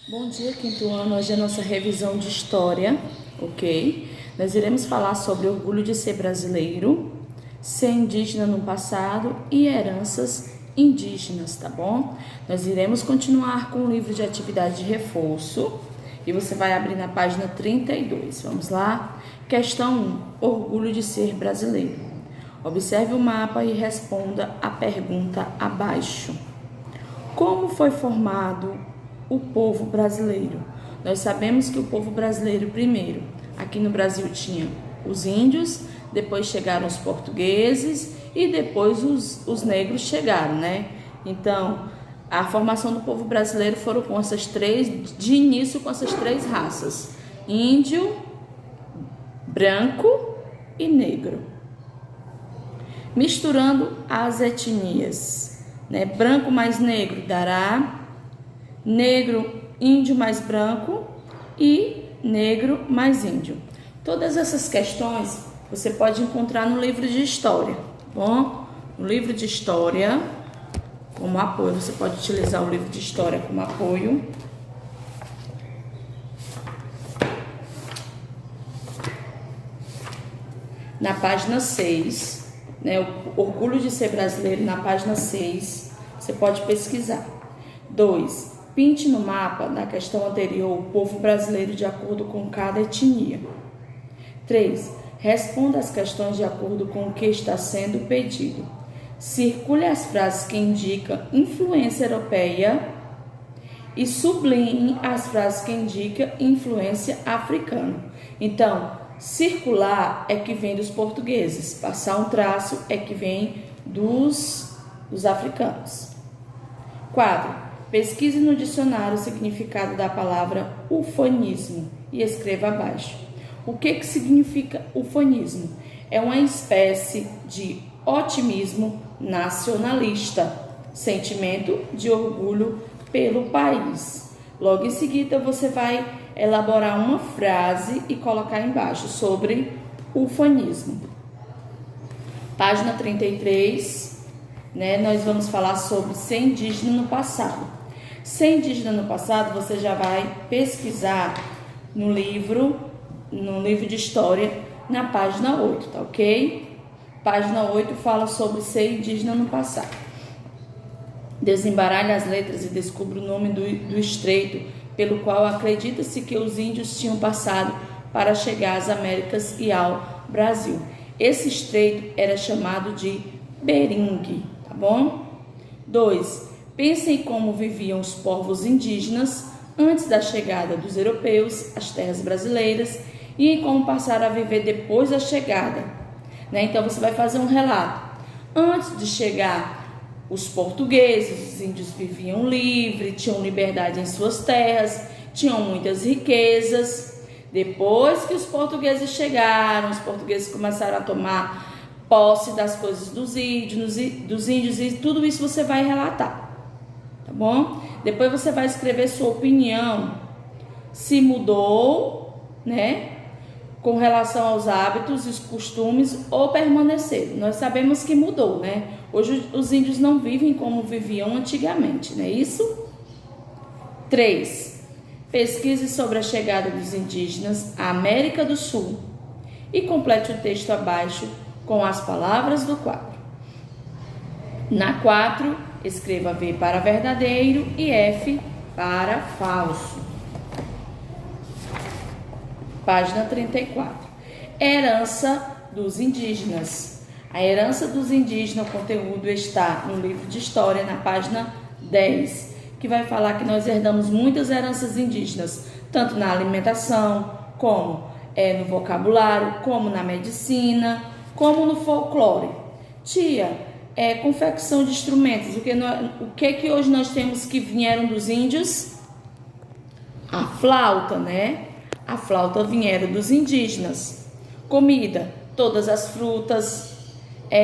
Bom dia, quinto ano. Hoje é a nossa revisão de história, ok? Nós iremos falar sobre orgulho de ser brasileiro, ser indígena no passado e heranças indígenas, tá bom? Nós iremos continuar com o livro de atividade de reforço e você vai abrir na página 32. Vamos lá? Questão 1. Orgulho de ser brasileiro. Observe o mapa e responda a pergunta abaixo. Como foi formado o povo brasileiro? Nós sabemos que o povo brasileiro, primeiro, aqui no Brasil tinha os índios, depois chegaram os portugueses e depois os negros chegaram, né? Então, a formação do povo brasileiro foram com essas três, de início com essas três raças: índio, branco e negro. Misturando as etnias, né? Branco mais negro dará negro, índio mais branco e negro mais índio. Todas essas questões você pode encontrar no livro de história, tá bom? No livro de história, como apoio, você pode utilizar o livro de história como apoio. Na página 6, né, o orgulho de ser brasileiro, na página 6, você pode pesquisar. 2. Pinte no mapa, na questão anterior, o povo brasileiro de acordo com cada etnia. 3. Responda as questões de acordo com o que está sendo pedido. Circule as frases que indicam influência europeia e sublinhe as frases que indicam influência africana. Então, circular é que vem dos portugueses, passar um traço é que vem dos africanos. 4. Pesquise no dicionário o significado da palavra ufanismo e escreva abaixo. O que significa ufanismo? É uma espécie de otimismo nacionalista, sentimento de orgulho pelo país. Logo em seguida, você vai elaborar uma frase e colocar embaixo sobre ufanismo. Página 33, né? Nós vamos falar sobre ser indígena no passado. Ser indígena no passado, você já vai pesquisar no livro de história, na página 8, tá ok? Página 8 fala sobre ser indígena no passado. Desembaralhe as letras e descubra o nome do estreito pelo qual acredita-se que os índios tinham passado para chegar às Américas e ao Brasil. Esse estreito era chamado de Bering, tá bom? 2. Pense em como viviam os povos indígenas antes da chegada dos europeus às terras brasileiras e em como passaram a viver depois da chegada, né? Então, você vai fazer um relato. Antes de chegar os portugueses, os índios viviam livres, tinham liberdade em suas terras, tinham muitas riquezas. Depois que os portugueses chegaram, os portugueses começaram a tomar posse das coisas dos índios e tudo isso você vai relatar. Tá bom? Depois você vai escrever sua opinião, se mudou, né, com relação aos hábitos e os costumes ou permaneceram. Nós sabemos que mudou, né? Hoje os índios não vivem como viviam antigamente, não é isso? 3. Pesquise sobre a chegada dos indígenas à América do Sul e complete o texto abaixo com as palavras do quadro. Na 4, escreva V para verdadeiro e F para falso. Página 34. Herança dos indígenas. A herança dos indígenas, o conteúdo está no livro de história, na página 10, que vai falar que nós herdamos muitas heranças indígenas, tanto na alimentação, como no vocabulário, como na medicina, como no folclore. Tia, confecção de instrumentos. O que hoje nós temos que vieram dos índios? A flauta, né? A flauta vieram dos indígenas. Comida, todas as frutas.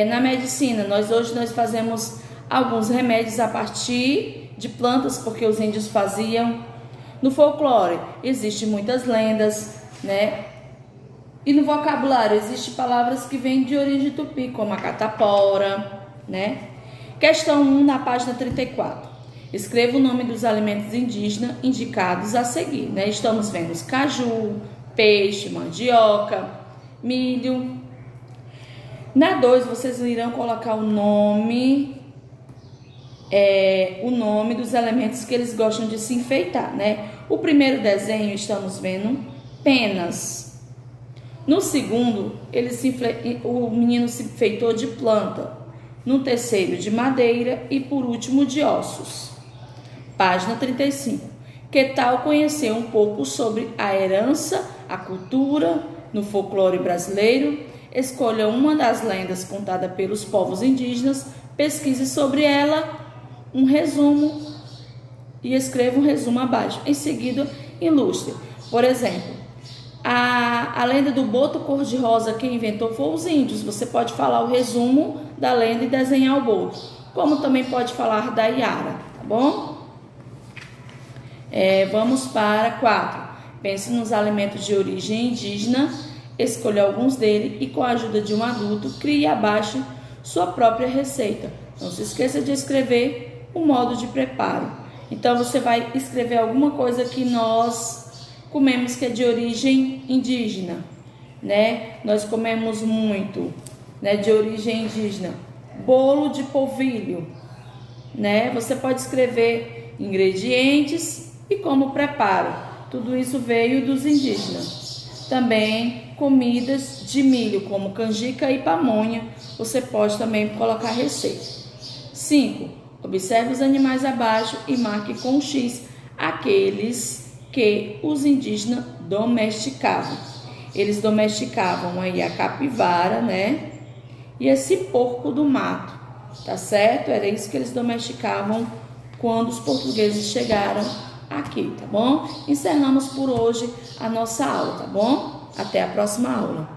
Na medicina, hoje nós fazemos alguns remédios a partir de plantas, porque os índios faziam. No folclore, existem muitas lendas, né? E no vocabulário, existem palavras que vêm de origem tupi, como a catapora, né? Questão 1 na página 34. Escreva o nome dos alimentos indígenas indicados a seguir, né? Estamos vendo caju, peixe, mandioca, milho. Na 2, vocês irão colocar o nome dos elementos que eles gostam de se enfeitar, né? O primeiro desenho, estamos vendo penas. No segundo, o menino se enfeitou de planta. No terceiro, de madeira. E por último, de ossos. Página 35. Que tal conhecer um pouco sobre a herança, a cultura no folclore brasileiro? Escolha uma das lendas contada pelos povos indígenas, pesquise sobre ela um resumo e escreva um resumo abaixo. Em seguida, ilustre. Por exemplo, a lenda do boto cor-de-rosa, quem inventou foi os índios. Você pode falar o resumo da lenda e desenhar o boto. Como também pode falar da Iara, tá bom? Vamos para 4. Pense nos alimentos de origem indígena, escolha alguns deles e, com a ajuda de um adulto, crie abaixo sua própria receita. Não se esqueça de escrever o modo de preparo. Então, você vai escrever alguma coisa que nós comemos que é de origem indígena, né? Nós comemos muito, né, de origem indígena. Bolo de polvilho, né? Você pode escrever ingredientes e como preparo. Tudo isso veio dos indígenas. Também comidas de milho, como canjica e pamonha. Você pode também colocar receita. 5. Observe os animais abaixo e marque com X aqueles que os indígenas domesticavam. Eles domesticavam aí a capivara, né? E esse porco do mato, tá certo? Era isso que eles domesticavam quando os portugueses chegaram aqui, tá bom? Encerramos por hoje a nossa aula, tá bom? Até a próxima aula.